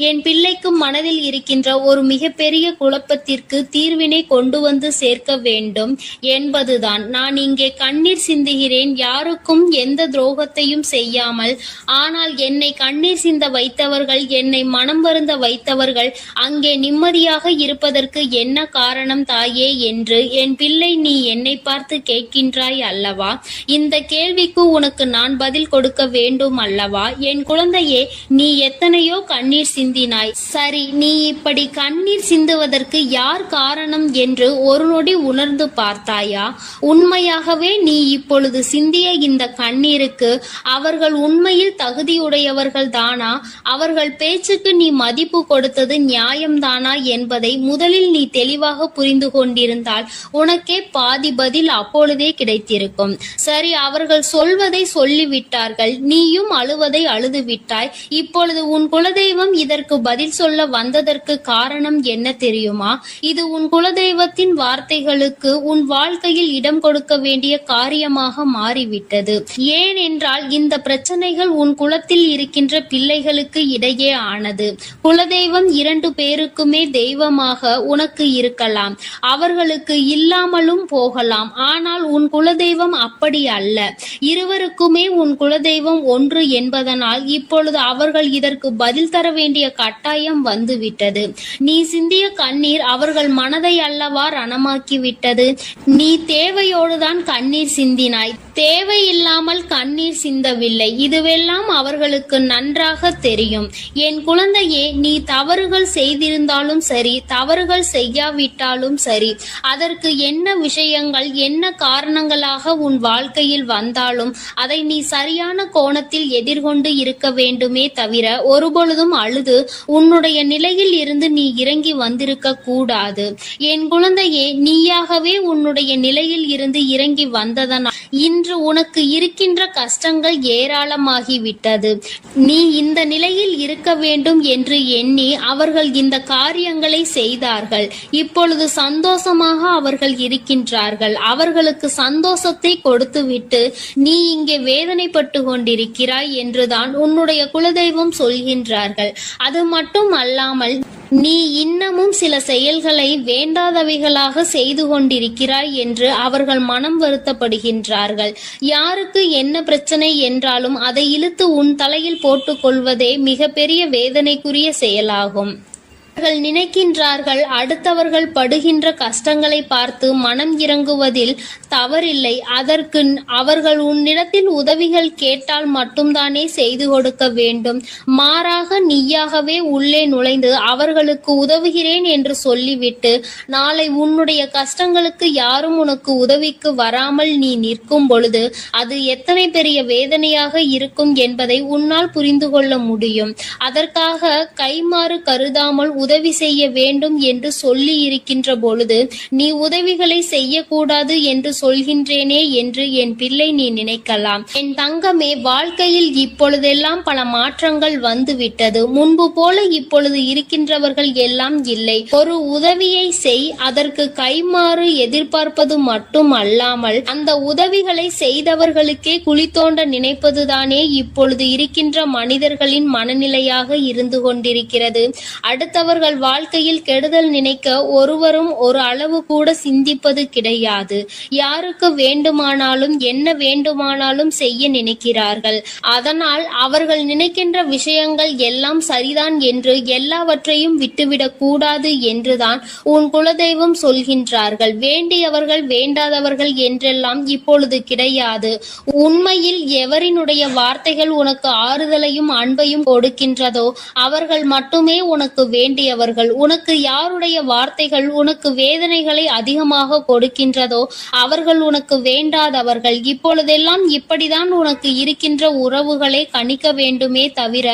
என் பிள்ளைக்கும் மனதில் இருக்கின்ற ஒரு மிகப்பெரிய குழப்பத்திற்கு தீர்வினை கொண்டு வந்து சேர்க்க வேண்டும் என்பதுதான். நான் இங்கே கண்ணீர் சிந்துகிறேன், யாருக்கும் எந்த துரோகத்தையும் செய்யாமல். ஆனால் என்னை கண்ணீர் சிந்த வைத்தவர்கள், என்னை மனம் வருந்த வைத்தவர்கள் அங்கே நிம்மதியாக இருப்பதற்கு என்ன காரணம் தாயே என்று என் பிள்ளை நீ என்னை பார்த்து கேட்கின்றாய் அல்லவா? இந்த கேள்விக்கு உனக்கு நான் பதில் கொடுக்க வேண்டும் அல்லவா? என் குழந்தையே, நீ எத்தனையோ கண்ணீர் சிந்தினாய். சரி, நீ இப்படி கண்ணீர் சிந்துவதற்கு யார் காரணம் என்று ஒரு நொடி உணர்ந்து பார்த்தாயா? உண்மையாகவே நீ இப்பொழுது சிந்திய இந்த கண்ணீருக்கு அவர்கள் உண்மையில் தகுதியுடையவர்கள் தானா? அவர்கள் பேச்சுக்கு நீ மதிப்பு கொடுத்தது நியாயம்தானா என்பதை முதலில் நீ தெளிவாக புரிந்து கொண்டிருந்தால் உனக்கே பாதி பதில் அப்பொழுதே கிடைத்திருக்கும். சரி, அவர்கள் சொல்வதை சொல்லிவிட்டார்கள், நீயும் அழுவதை அழுது விட்டாய். இப்பொழுது உன் குலதெய்வம் இதற்கு பதில் சொல்ல வந்ததற்கு காரணம் என்ன தெரியுமா? இது உன் குலதெய்வத்தின் வார்த்தைகளுக்கு உன் வாழ்க்கையில் இடம் கொடுக்க வேண்டிய காரியமாக மாறிவிட்டது. ஏனென்றால் இந்த பிரச்சனைகள் உன் குலத்தில் இருக்கின்ற பிள்ளைகளுக்கு இடையே ஆனது. குலதெய்வம் 2 பேருக்குமே தெய்வமாக உனக்கு இருக்கலாம், அவர்களுக்கு இல்லாமலும் போகலாம். ஆனால் உன் குலதெய்வம் அப்படி அல்ல. இருவருக்குமே உன் குலதெய்வம் ஒன்று என்பதனால் இப்பொழுது அவர்கள் இதற்கு பதில் தர வேண்டிய கட்டாயம் வந்துவிட்டது. நீ சிந்திய கண்ணீர் அவர்கள் மனதை அல்லவா ரணமாக்கி விட்டது. நீ தேவையோடுதான் கண்ணீர் சிந்தினாய், தேவையில்லாமல் கண்ணீர் சிந்தவில்லை. இதுவெல்லாம் அவர்களுக்கு நன்றாக தெரியும். என் குழந்தையே, நீ தவறுகள் செய்திருந்தாலும் சரி, தவறுகள் செய்யாவிட்டாலும் சரி, அதற்கு என்ன விஷயங்கள் என்ன காரணங்களாக உன் வாழ்க்கையில் வந்தாலும் அதை நீ சரியான கோணத்தில் எதிர்கொண்டு இருக்க வேண்டுமே தவிர ஒருபொழுதும் அழுது உன்னுடைய நிலையில் இருந்து நீ இறங்கி வந்திருக்க கூடாது. என் குழந்தையே, நீயாகவே உன்னுடைய நிலையில் இருந்து இறங்கி வந்ததனால் இன்று உனக்கு இருக்கின்ற கஷ்டங்கள் ஏராளமாகிவிட்டது. நீ இந்த நிலையில் இருக்க வேண்டும் என்று எண்ணி அவர்கள் இந்த காரியங்களை செய்தார்கள். இப்பொழுது சந்தோஷமாக அவர்கள் இருக்கின்றார்கள். அவர்களுக்கு சந்தோஷத்தை கொடுத்துவிட்டு நீ இங்கே வேதனைப்பட்டு கொண்டிருக்கிறாய் என்றுதான் உன்னுடைய குலதெய்வம் சொல்கின்றார்கள். அது மட்டும் அல்லாமல் நீ இன்னமும் சில செயல்களை வேண்டாதவைகளாக செய்து கொண்டிருக்கிறாய் என்று அவர்கள் மனம் வருத்தப்படுகின்றார்கள். யாருக்கு என்ன பிரச்சனை என்றாலும் அதை இழுத்து உன் தலையில் போட்டுக் கொள்வதே மிகப்பெரிய வேதனைக்குரிய செயலாகும். அவர்கள் நினைக்கின்றார்கள் அடுத்தவர்கள் படுகின்ற கஷ்டங்களை பார்த்து மனம் இறங்குவதில் தவறில்லை. அதற்கு அவர்கள் உன்னிடத்தில் உதவிகள் கேட்டால் மட்டும்தானே செய்து கொடுக்க வேண்டும். மாறாக நீயாகவே உள்ளே நுழைந்து அவர்களுக்கு உதவுகிறேன் என்று சொல்லிவிட்டு நாளை உன்னுடைய கஷ்டங்களுக்கு யாரும் உனக்கு உதவிக்கு வராமல் நீ நிற்கும் பொழுது அது எத்தனை பெரிய வேதனையாக இருக்கும் என்பதை உன்னால் புரிந்து கொள்ள முடியும். அதற்காக கைமாறு கருதாமல் உதவி செய்ய வேண்டும் என்று சொல்லி இருக்கின்ற பொழுது நீ உதவிகளை செய்யக்கூடாது என்று சொல்கின்றேனே என்று என் பிள்ளை நீ நினைக்கலாம். என் தங்கமே, வாழ்க்கையில் இப்பொழுதெல்லாம் பல மாற்றங்கள் வந்துவிட்டது. முன்பு போல இப்பொழுது இருக்கின்றவர்கள் எல்லாம் இல்லை. ஒரு உதவியை செய், அதற்கு கைமாறு எதிர்பார்ப்பது மட்டும் அல்லாமல் அந்த உதவிகளை செய்தவர்களுக்கே குழி தோண்ட நினைப்பதுதானே இப்பொழுது இருக்கின்ற மனிதர்களின் மனநிலையாக இருந்து கொண்டிருக்கிறது. அடுத்தவர்கள் வாழ்க்கையில் கெடுதல் நினைக்க ஒருவரும் ஒரு அளவு கூட சிந்திப்பது கிடையாது. யாருக்கு வேண்டுமானாலும் என்ன வேண்டுமானாலும் செய்ய நினைக்கிறார்கள். அதனால் அவர்கள் நினைக்கின்ற விஷயங்கள் எல்லாம் சரிதான் என்று எல்லாவற்றையும் விட்டுவிடக் கூடாது என்றுதான் உன் குலதெய்வம் சொல்கின்றார்கள். வேண்டியவர்கள் வேண்டாதவர்கள் என்றெல்லாம் இப்பொழுது கிடையாது. உண்மையில் எவரினுடைய வார்த்தைகள் உனக்கு ஆறுதலையும் அன்பையும் கொடுக்கின்றதோ அவர்கள் மட்டுமே உனக்கு வேண்டியவர்கள். உனக்கு யாருடைய வார்த்தைகள் உனக்கு வேதனைகளை அதிகமாக கொடுக்கின்றதோ அவர்கள் உனக்கு வேண்டாதவர்கள். இப்பொழுதெல்லாம் இப்படிதான் உனக்கு இருக்கின்ற உறவுகளை கணிக்க வேண்டுமே தவிர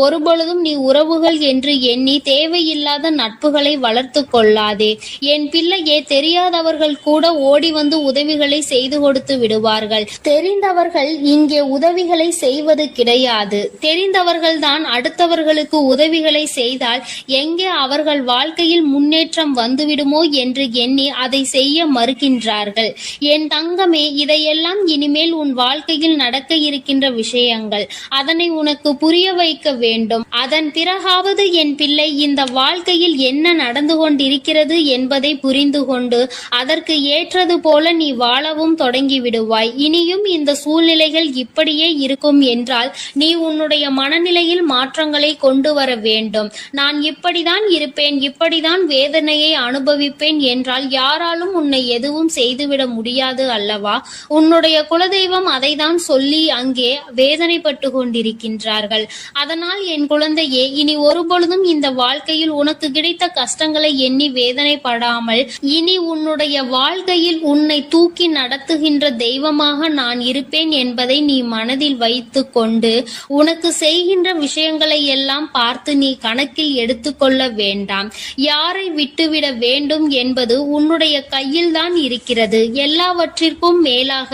ஒருபொழுதும் நீ உறவுகள் என்று எண்ணி தேவையில்லாத நட்புகளை வளர்த்து கொள்ளாதே. என் பிள்ளையே, தெரியாதவர்கள் கூட ஓடி வந்து உதவிகளை செய்து கொடுத்து விடுவார்கள். தெரிந்தவர்கள் இங்கே உதவிகளை செய்வது கிடையாது. தெரிந்தவர்கள் தான் அடுத்தவர்களுக்கு உதவிகளை செய்தால் எங்கே அவர்கள் வாழ்க்கையில் முன்னேற்றம் வந்துவிடுமோ என்று எண்ணி அதை செய்ய மறுக்கின்றார்கள். என் தங்கமே, இதையெல்லாம் இனிமேல் உன் வாழ்க்கையில் நடக்க இருக்கின்ற விஷயங்கள். அதனை உனக்கு புரிய வைக்க வேண்டும். அதன் பிறகாவது என் பிள்ளை இந்த வாழ்க்கையில் என்ன நடந்து கொண்டிருக்கிறது என்பதை புரிந்து கொண்டு அதற்கு ஏற்றது போல நீ வாழவும் தொடங்கி விடுவாய். இனியும் இந்த சூழ்நிலைகள் இப்படியே இருக்கும் என்றால் நீ உன்னுடைய மனநிலையில் மாற்றங்களை கொண்டு வர வேண்டும். நான் இப்படிதான் இருப்பேன், இப்படிதான் வேதனையை அனுபவிப்பேன் என்றால் யாராலும் உன்னை எதுவும் செய்துவிட முடியாது அல்லவா? உன்னுடைய குலதெய்வம் அதை தான் சொல்லி அங்கே வேதனைப்பட்டு கொண்டிருக்கின்றார்கள். அதனால் என் குழந்தையே, இனி ஒருபொழுதும் இந்த வாழ்க்கையில் உனக்கு கிடைத்த கஷ்டங்களை எண்ணி வேதனைப்படாமல் இனி உன்னுடைய வாழ்க்கையில் உன்னை தூக்கி நடத்துகின்ற தெய்வமாக நான் இருப்பேன் என்பதை நீ மனதில் வைத்து கொண்டு உனக்கு செய்கின்ற விஷயங்களை எல்லாம் பார்த்து நீ கணக்கில் எடுத்துக்கொள்ள வேண்டாம். யாரை விட்டுவிட வேண்டும் என்பது உன்னுடைய கையில் தான் இருக்கிறது. எல்லாவற்றிற்கும் மேலாக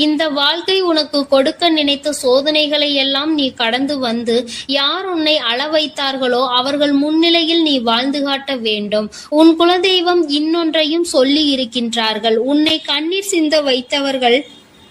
இந்த வாழ்க்கை உனக்கு கொடுக்க நினைத்த சோதனைகளை எல்லாம் நீ கடந்து வந்து யார் உன்னை அள வைத்தார்களோ அவர்கள் முன்னிலையில் நீ வாழ்ந்து காட்ட வேண்டும். உன் குலதெய்வம் இன்னொன்றையும் சொல்லி இருக்கின்றார்கள். உன்னை கண்ணீர் சிந்த வைத்தவர்கள்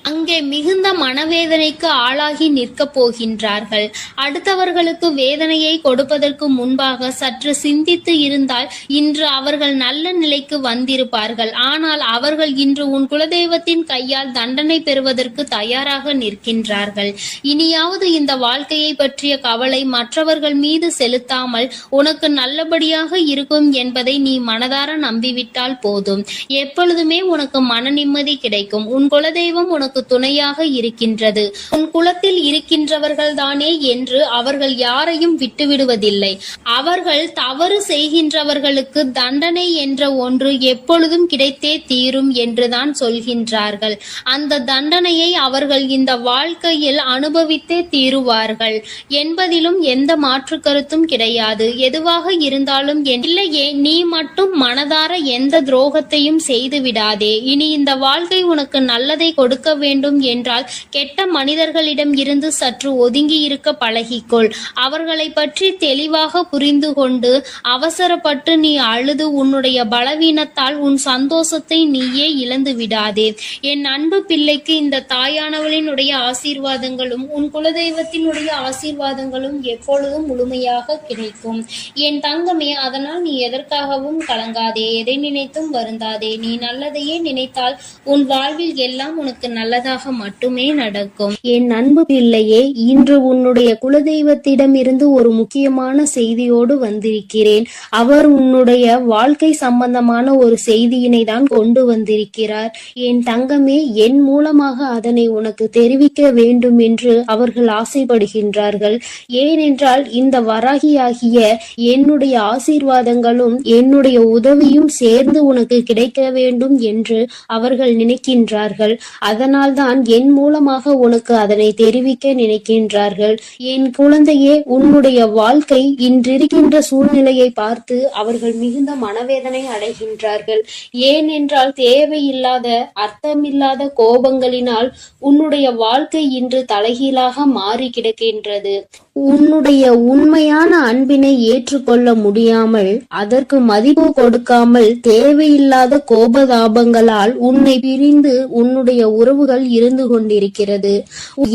அங்கே மிகுந்த மனவேதனைக்கு ஆளாகி நிற்கப் போகின்றார்கள். அடுத்தவர்களுக்கு வேதனையை கொடுப்பதற்கு முன்பாக சற்று சிந்தித்து இருந்தால் இன்று அவர்கள் நல்ல நிலைக்கு வந்திருப்பார்கள். ஆனால் அவர்கள் இன்று உன் குலதெய்வத்தின் கையால் தண்டனை பெறுவதற்கு தயாராக நிற்கின்றார்கள். இனியாவது இந்த வாழ்க்கையை பற்றிய கவலை மற்றவர்கள் மீது செலுத்தாமல் உனக்கு நல்லபடியாக இருக்கும் என்பதை நீ மனதார நம்பிவிட்டால் போதும். எப்பொழுதுமே உனக்கு மன நிம்மதி கிடைக்கும். உன் குலதெய்வம் உனக்கு துணையாக இருக்கின்றது. உன் குலத்தில் இருக்கின்றவர்கள் தானே என்று அவர்கள் யாரையும் விட்டுவிடுவதில்லை. அவர்கள் தவறு செய்கின்றவர்களுக்கு தண்டனை என்ற ஒன்று எப்பொழுதும் கிடைத்தே தீரும் என்றுதான் சொல்கின்றார்கள். அந்த தண்டனையை அவர்கள் இந்த வாழ்க்கையில் அனுபவித்தே தீருவார்கள் என்பதிலும் எந்த மாற்று கருத்தும் கிடையாது. எதுவாக இருந்தாலும் இல்லையே, நீ மட்டும் மனதார எந்த துரோகத்தையும் செய்து விடாதே. இனி இந்த வாழ்க்கை உனக்கு நல்லதை கொடுக்க வேண்டும் என்றால் கெட்ட மனிதர்களிடம் இருந்து சற்று ஒதுங்கி இருக்க பழகிக்கொள். அவர்களை பற்றி தெளிவாக புரிந்து கொண்டு அவசரப்பட்டு நீ அழுது உன்னுடைய பலவீனத்தால் உன் சந்தோஷத்தை நீயே இழந்து விடாதே. என் அன்பு பிள்ளைக்கு இந்த தாயானவளினுடைய ஆசீர்வாதங்களும் உன் குலதெய்வத்தினுடைய ஆசீர்வாதங்களும் எப்பொழுதும் முழுமையாக கிடைக்கும். என் தங்கமே, அதனால் நீ எதற்காகவும் கலங்காதே, எதை நினைத்தும் வருந்தாதே. நீ நல்லதையே நினைத்தால் உன் வாழ்வில் எல்லாம் உனக்கு நல்லதாக மட்டுமே நடக்கும். என் அன்பு பிள்ளையே, இன்று உன்னுடைய குலதெய்வத்திடம் இருந்து ஒரு முக்கியமான செய்தியோடு வந்திருக்கிறேன். அவர் உன்னுடைய வாழ்க்கை சம்பந்தமான ஒரு செய்தியினை தான் கொண்டு வந்திருக்கிறார். என் தங்கமே, என் மூலமாக அதனை உனக்கு தெரிவிக்க வேண்டும் என்று அவர்கள் ஆசைப்படுகின்றார்கள். ஏனென்றால் இந்த வராகியாகிய என்னுடைய ஆசீர்வாதங்களும் என்னுடைய உதவியும் சேர்ந்து உனக்கு கிடைக்க வேண்டும் என்று அவர்கள் நினைக்கின்றார்கள். அதனால்தான் என் மூலமாக உனக்கு அதனை தெரிவிக்க நினைக்கின்றார்கள். என் குழந்தையே, உன்னுடைய வாழ்க்கை இன்றிருக்கின்ற சூழ்நிலையை பார்த்து அவர்கள் மிகுந்த மனவேதனை அடைகின்றார்கள். ஏனென்றால் தேவையில்லாத அர்த்தமில்லாத கோபங்களினால் உன்னுடைய வாழ்க்கை இன்று தலைகீழாக மாறி கிடக்கின்றது. உன்னுடைய உண்மையான அன்பினை ஏற்றுக்கொள்ள முடியாமல் அதற்கு மதிப்பு கொடுக்காமல் தேவையில்லாத கோபதாபங்களால் உன்னை பிரிந்து உன்னுடைய உறவுகள் வாய்ப்புகள் இருந்து கொண்டிருக்கிறது.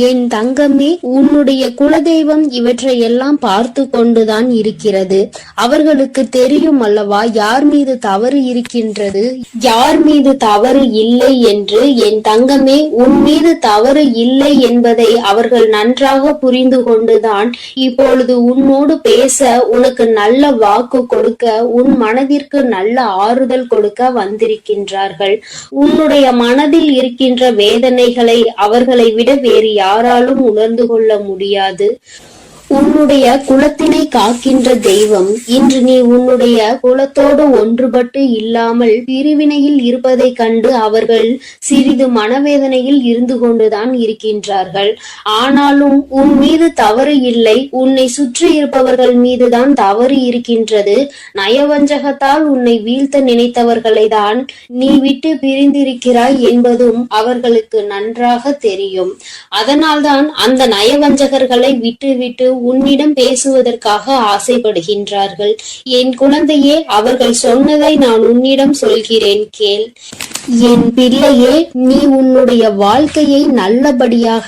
என் தங்கமே, உன்னுடைய குலதெய்வம் இவற்றை எல்லாம் பார்த்து கொண்டுதான் இருக்கிறது. அவர்களுக்கு தெரியும் அல்லவா யார் மீது தவறு இருக்கின்றது, யார் மீது தவறு இல்லை என்று. என் தங்கமே, உன் மீது தவறு இல்லை என்பதை அவர்கள் நன்றாக புரிந்து கொண்டுதான் இப்பொழுது உன்னோடு பேச, உனக்கு நல்ல வாக்கு கொடுக்க, உன் மனதிற்கு நல்ல ஆறுதல் கொடுக்க வந்திருக்கின்றார்கள். உன்னுடைய மனதில் இருக்கின்ற வேதனைகளை அவர்களை விட வேறு யாராலும் உணர்ந்து கொள்ள முடியாது. உன்னுடைய குலத்தினை காக்கின்ற தெய்வம் இன்று நீ உன்னுடைய குலத்தோடு ஒன்றுபட்டு இல்லாமல் பிரிவினையில் இருப்பதை கண்டு அவர்கள் சிறிது மனவேதனையில் இருந்து கொண்டுதான் இருக்கின்றார்கள். ஆனாலும் உன் மீது தவறு இல்லை, உன்னை சுற்றி இருப்பவர்கள் மீதுதான் தவறு இருக்கின்றது. நயவஞ்சகத்தால் உன்னை வீழ்த்த நினைத்தவர்களை தான் நீ விட்டு பிரிந்திருக்கிறாய் என்பதும் அவர்களுக்கு நன்றாக தெரியும். அதனால்தான் அந்த நயவஞ்சகர்களை விட்டு உன்னிடம் பேசுவதற்காக ஆசைப்படுகின்றார்கள். என் குழந்தையே, அவர்கள் சொன்னதை நான் உன்னிடம் சொல்கிறேன், கேள். என் பிள்ளையே, நீ உன்னுடைய வாழ்க்கையை நல்லபடியாக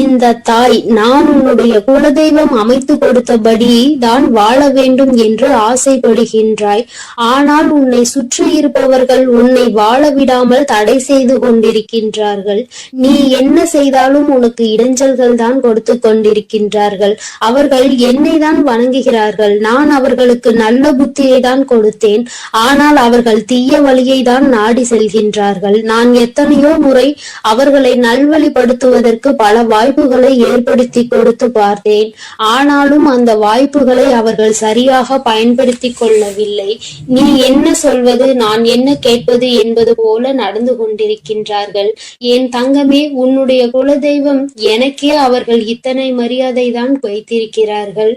இந்த தாய் நான் உன்னுடைய குலதெய்வம் அமைத்து கொடுத்தபடி தான் வாழ வேண்டும் என்று ஆசைப்படுகின்றாய். ஆனால் உன்னை சுற்றி இருப்பவர்கள் உன்னை வாழ விடாமல் தடை செய்து கொண்டிருக்கின்றார்கள். நீ என்ன செய்தாலும் உனக்கு இடைஞ்சல்கள் தான் கொடுத்து கொண்டிருக்கின்றார்கள். அவர்கள் என்னை தான் வணங்குகிறார்கள். நான் அவர்களுக்கு நல்ல புத்தியை தான் கொடுத்தேன். ஆனால் அவர்கள் தீய வழியை தான் நாடி செல்கின்றார்கள். நான் எத்தனையோ முறை அவர்களை நல்வழிப்படுத்துவதற்கு பல வாய்ப்புகளை ஏற்படுத்தி கொடுத்து பார்த்தேன். ஆனாலும் அந்த வாய்ப்புகளை அவர்கள் சரியாக பயன்படுத்தி கொள்ளவில்லை. நீ என்ன சொல்வது, நான் என்ன கேட்பது என்பது போல நடந்து கொண்டிருக்கின்றார்கள். என் தங்கமே, உன்னுடைய குலதெய்வம் எனக்கே அவர்கள் இத்தனை மரியாதை தான் வைத்திருக்கிறார்கள்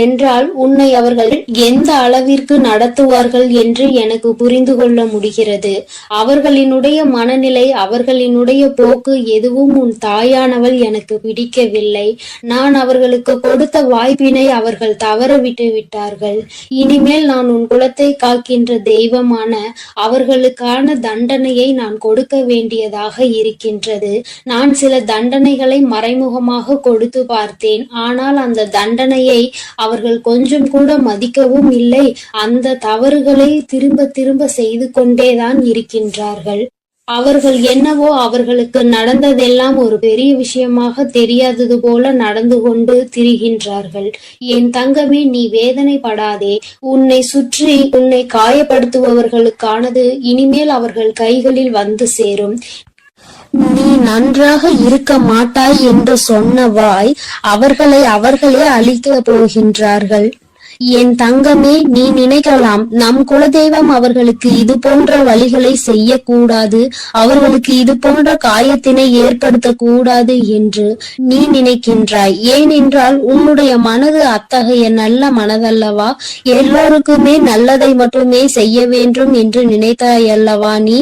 என்றால் உன்னை அவர்கள் எந்த அளவிற்கு நடத்துவார்கள் என்று எனக்கு புரிந்து கொள்ள முடிகிறது. அவர்களினுடைய மனநிலை, அவர்களினுடைய போக்கு எதுவும் உன் தாயானவள் எனக்கு பிடிக்கவில்லை. நான் அவர்களுக்கு கொடுத்த வாய்ப்பினை அவர்கள் தவற விட்டு விட்டார்கள். இனிமேல் நான் உன் குலத்தை காக்கின்ற தெய்வமான அவர்களுக்கான தண்டனையை நான் கொடுக்க வேண்டியதாக இருக்கின்றது. நான் சில தண்டனைகளை மறைமுகமாக கொடுத்து பார்த்தேன். ஆனால் அந்த தண்டனையை அவர்கள் கொஞ்சம் கூட மதிக்கவும் இல்லை. அந்த தவறுகளை திரும்ப திரும்ப செய்து கொண்டேதான் இருக்கின்றார்கள். அவர்கள் என்னவோ அவர்களுக்கு நடந்ததெல்லாம் ஒரு பெரிய விஷயமாக தெரியாதது போல நடந்து கொண்டு திரிகின்றார்கள். என் தங்கமே, நீ வேதனைப்படாதே. உன்னை சுற்றி உன்னை காயப்படுத்துபவர்களுக்கானது இனிமேல் அவர்கள் கைகளில் வந்து சேரும். நீ நன்றாக இருக்க மாட்டாய் என்று சொன்ன வாய் அவர்களே அழிக்க போகின்றார்கள். என் தங்கமே, நீ நினைக்கலாம் நம் குலதெய்வம் அவர்களுக்கு இது போன்ற வழிகளை செய்யக்கூடாது, அவர்களுக்கு இது போன்ற காயத்தினை ஏற்படுத்த கூடாது என்று நீ நினைக்கின்றாய். ஏனென்றால் உன்னுடைய மனது அத்தகைய நல்ல மனதல்லவா? எல்லோருக்குமே நல்லதை மட்டுமே செய்ய வேண்டும் என்று நினைத்தாய் அல்லவா? நீ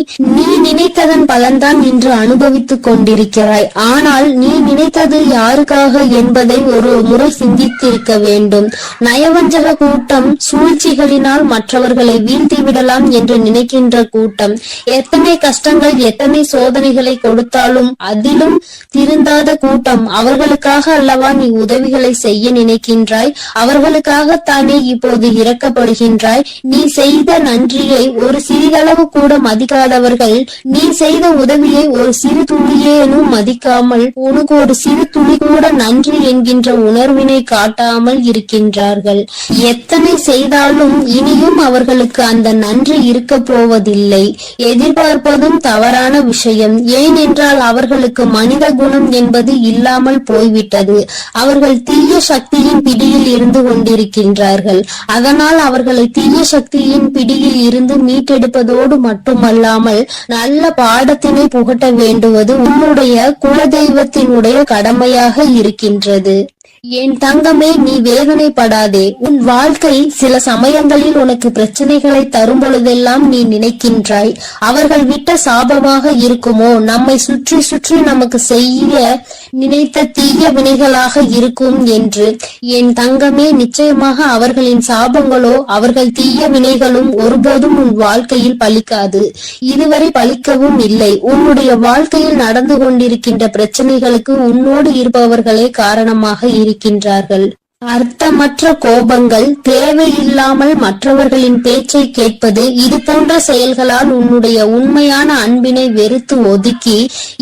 நினைத்ததன் பலன்தான் இன்று அனுபவித்துக் கொண்டிருக்கிறாய். ஆனால் நீ நினைத்தது யாருக்காக என்பதை ஒரு முறை சிந்தித்திருக்க வேண்டும். நயவஞ்சக கூட்டம் சூழ்ச்சிகளினால் மற்றவர்களை வீழ்த்தி விடலாம் என்று நினைக்கின்ற கூட்டம். எத்தனை கஷ்டங்கள், எத்தனை சோதனைகளை கொடுத்தாலும் அதிலும் திருந்தாத கூட்டம். அவர்களுக்காக அல்லவா நீ உதவிகளை செய்ய நினைக்கின்றாய்? அவர்களுக்காகத்தானே இப்போது இறக்கப்படுகின்றாய்? நீ செய்த நன்றியை ஒரு சிறிதளவு கூட மதிக்காதவர்கள் நீ செய்த உதவியை ஒரு சிறு துளியேனும் மதிக்காமல் உனக்கு ஒரு சிறு துளி கூட நன்றி என்கின்ற உணர்வினை காட்டாமல் இருக்கின்றார்கள். எத்தனை செய்தாலும் இனியும் அவர்களுக்கு அந்த நன்றி இருக்க போவதில்லை. எதிர்பார்ப்பதும் தவறான விஷயம். ஏனென்றால் அவர்களுக்கு மனித குணம் என்பது இல்லாமல் போய்விட்டது. அவர்கள் தீய சக்தியின் பிடியில் இருந்து கொண்டிருக்கின்றார்கள். அதனால் அவர்களை தீய சக்தியின் பிடியில் இருந்து மீட்டெடுப்பதோடு மட்டுமல்லாமல் நல்ல பாடத்தினை புகட்ட வேண்டுவது உன்னுடைய குலதெய்வத்தினுடைய கடமையாக இருக்கின்றது. என் தங்கமே, நீ வேதனைப்படாதே. உன் வாழ்க்கை சில சமயங்களில் உனக்கு பிரச்சனைகளை தரும் பொழுதெல்லாம் நீ நினைக்கின்றாய், அவர்கள் விட்ட சாபமாக இருக்குமோ, நம்மை சுற்றி சுற்றி நமக்கு செய்ய நினைத்த தீய வினைகளாக இருக்கும் என்று. என் தங்கமே, நிச்சயமாக அவர்களின் சாபங்களோ அவர்கள் தீய வினைகளும் ஒருபோதும் உன் வாழ்க்கையில் பலிக்காது. இதுவரை பலிக்கவும் இல்லை. உன்னுடைய வாழ்க்கையில் நடந்து கொண்டிருக்கின்ற பிரச்சனைகளுக்கு உன்னோடு இருப்பவர்களே காரணமாக இருக்கின்றார்கள். அர்த்தமற்ற கோபங்கள், தேவையில்லாமல் மற்றவர்களின் பேச்சை கேட்பது, இது போன்ற செயல்களால் உன்னுடைய உண்மையான அன்பினை வெறுத்து ஒதுக்கி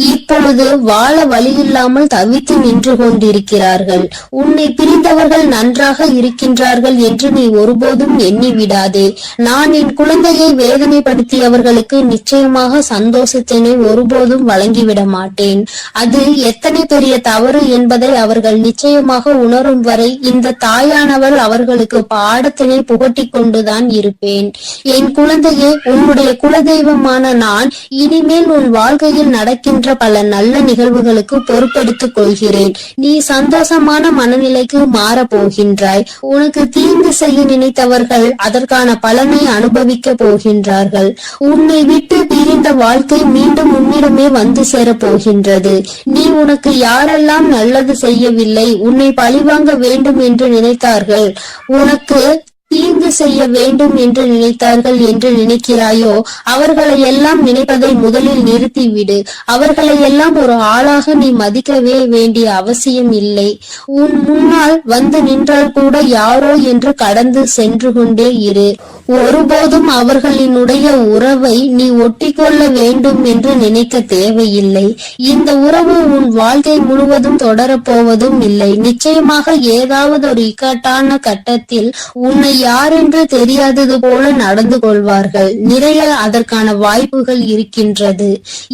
இப்பொழுது வாழ வழியில்லாமல் தவித்து நின்று கொண்டிருக்கிறார்கள். உன்னை பிரிந்தவர்கள் நன்றாக இருக்கின்றார்கள் என்று நீ ஒருபோதும் எண்ணி விடாதே. நான் என் குழந்தையை வேதனைப்படுத்தியவர்களுக்கு நிச்சயமாக சந்தோஷத்தினை ஒருபோதும் வழங்கிவிட மாட்டேன். அது எத்தனை பெரிய தவறு என்பதை அவர்கள் நிச்சயமாக உணரும் வரை இந்த தாயானவள் அவர்களுக்கு பாடத்தினை புகட்டி கொண்டுதான் இருப்பேன். என் குழந்தையே, உன்னுடைய குலதெய்வமான நான் இனிமேல் உன் வாழ்க்கையில் நடக்கின்ற பல நல்ல நிகழ்வுகளுக்கு பொறுப்பெடுத்துக் கொள்கிறேன். நீ சந்தோஷமான மனநிலைக்கு மாற போகின்றாய். உனக்கு தீங்கு செய்ய நினைத்தவர்கள் அதற்கான பலனை அனுபவிக்க போகின்றார்கள். உன்னை விட்டு பிரிந்த வாழ்க்கை மீண்டும் உன்னிடமே வந்து சேர போகின்றது. நீ உனக்கு யாரெல்லாம் நல்லது செய்யவில்லை, உன்னை பழிவாங்க வேண்டும் என்று நினைத்தார்கள், உனக்கு தீங்கு செய்ய வேண்டும் என்று நினைத்தார்கள் என்று நினைக்கிறாயோ, அவர்களை எல்லாம் நினைப்பதை முதலில் நிறுத்திவிடு. அவர்களை எல்லாம் ஒரு ஆளாக நீ மதிக்கவே வேண்டிய அவசியம் இல்லை. உன் முன்னால் வந்து நின்றால் கூட யாரோ என்று கடந்து சென்று கொண்டே இரு. ஒருபோதும் அவர்களினுடைய உறவை நீ ஒட்டிக்கொள்ள வேண்டும் என்று நினைக்க தேவையில்லை. இந்த உறவு உன் வாழ்க்கை முழுவதும் தொடரப்போவதும் இல்லை. நிச்சயமாக ஏதாவது ஒரு இக்கட்டான கட்டத்தில் உன்னை யாரென்று தெரியாதது போல நடந்து கொள்வார்கள். நிறைய அதற்கான வாய்ப்புகள் இருக்கின்றது.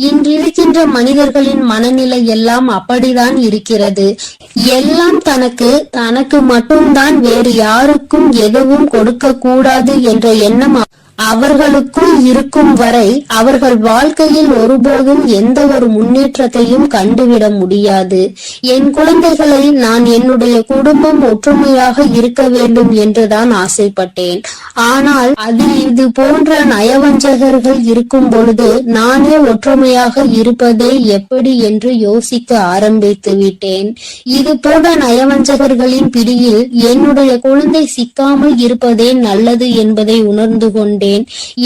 இன்றிருக்கின்ற மனிதர்களின் மனநிலை எல்லாம் அப்படிதான் இருக்கிறது. எல்லாம் தனக்கு மட்டும்தான், வேறு யாருக்கும் எதுவும் கொடுக்க கூடாது என்ற எண்ணம் அவர்களுக்குள் இருக்கும் வரை அவர்கள் வாழ்க்கையில் ஒருபோதும் எந்த ஒரு முன்னேற்றத்தையும் கண்டுவிட முடியாது. என் குழந்தைகளை நான் என்னுடைய குடும்பம் ஒற்றுமையாக இருக்க வேண்டும் என்றுதான் ஆசைப்பட்டேன். ஆனால் அதில் இது போன்ற நயவஞ்சகர்கள் இருக்கும் பொழுது நானே ஒற்றுமையாக இருப்பதே எப்படி என்று யோசிக்க ஆரம்பித்து விட்டேன். இது போன்ற நயவஞ்சகர்களின் பிடியில் என்னுடைய குழந்தை சிக்காமல் இருப்பதே நல்லது என்பதை உணர்ந்து கொண்டேன்.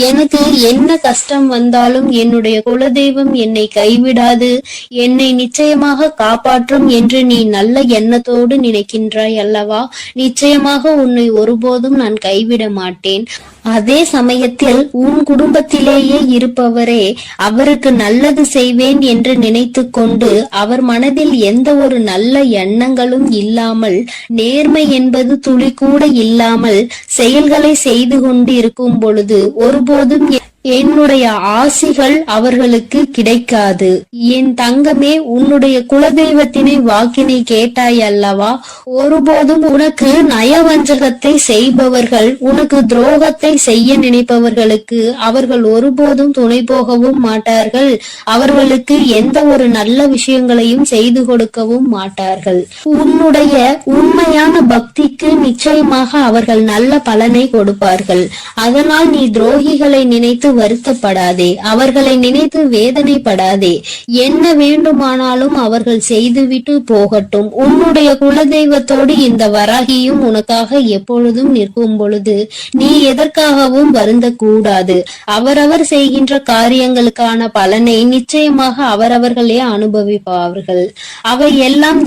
எனக்கு என்ன கஷ்டம் வந்தாலும் என்னுடைய குலதெய்வம் என்னை கைவிடாது, என்னை நிச்சயமாக காப்பாற்றும் என்று நீ நல்ல எண்ணத்தோடு நினைக்கின்றாய் அல்லவா? நிச்சயமாக உன்னை ஒருபோதும் நான் கைவிட மாட்டேன். அதே சமயத்தில் உன் குடும்பத்திலேயே இருப்பவரே அவருக்கு நல்லது செய்வேன் என்று நினைத்து கொண்டு அவர் மனதில் எந்த ஒரு நல்ல எண்ணங்களும் இல்லாமல், நேர்மை என்பது துளி கூட இல்லாமல் செயல்களை செய்து கொண்டு இருக்கும் பொழுது ஒருபோதும் என்னுடைய ஆசிகள் அவர்களுக்கு கிடைக்காது. என் தங்கமே, உன்னுடைய குலதெய்வத்தினை வாக்கினை கேட்டாய் அல்லவா? ஒருபோதும் உனக்கு நயவஞ்சகத்தை செய்பவர்கள், உனக்கு துரோகத்தை செய்ய நினைப்பவர்களுக்கு அவர்கள் ஒருபோதும் துணை போகவும் மாட்டார்கள். அவர்களுக்கு எந்த ஒரு நல்ல விஷயங்களையும் செய்து கொடுக்கவும் மாட்டார்கள். உன்னுடைய உண்மையான பக்திக்கு நிச்சயமாக அவர்கள் நல்ல பலனை கொடுப்பார்கள். அதனால் நீ துரோகிகளை நினைத்து வருத்தப்படாதே, அவர்களை நினைத்து வேதனைப்படாதே. என்ன வேண்டுமானாலும் அவர்கள் செய்துவிட்டு போகட்டும். உன்னுடைய குலதெய்வத்தோடு இந்த வராகியும் உனக்காக எப்பொழுதும் நிற்கும் பொழுது நீ எதற்காகவும் வருந்த கூடாது. அவரவர் செய்கின்ற காரியங்களுக்கான பலனை நிச்சயமாக அவரவர்களே அனுபவிப்பார்கள். அவை எல்லாம்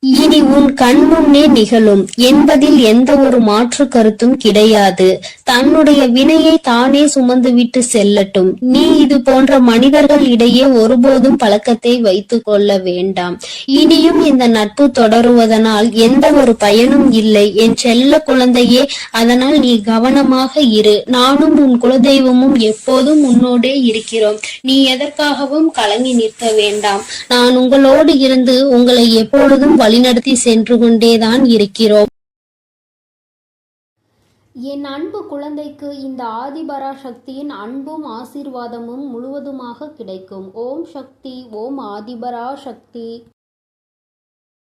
இனி உன் கண் முன்னே நிகழும் என்பதில் எந்த ஒரு மாற்று கருத்தும் கிடையாது. தன்னுடைய வினையை தானே சுமந்து விட்டு செல்லட்டும். நீ இது போன்ற மனிதர்கள் இடையே ஒருபோதும் பழக்கத்தை வைத்துக் கொள்ள வேண்டாம். இனியும் இந்த நட்பு தொடருவதனால் எந்த ஒரு பயனும் இல்லை என் செல்ல குழந்தையே. அதனால் நீ கவனமாக இரு. நானும் உன் குலதெய்வமும் எப்போதும் உன்னோடே இருக்கிறோம். நீ எதற்காகவும் கலங்கி நிற்க வேண்டாம். நான் உங்களோடு இருந்து உங்களை எப்பொழுதும் வழிநடத்தி சென்று கொண்டேதான் இருக்கிறோம். என் அன்பு குழந்தைக்கு இந்த ஆதிபராசக்தியின் அன்பும் ஆசீர்வாதமும் முழுவதுமாக கிடைக்கும். ஓம் சக்தி, ஓம் ஆதிபராசக்தி.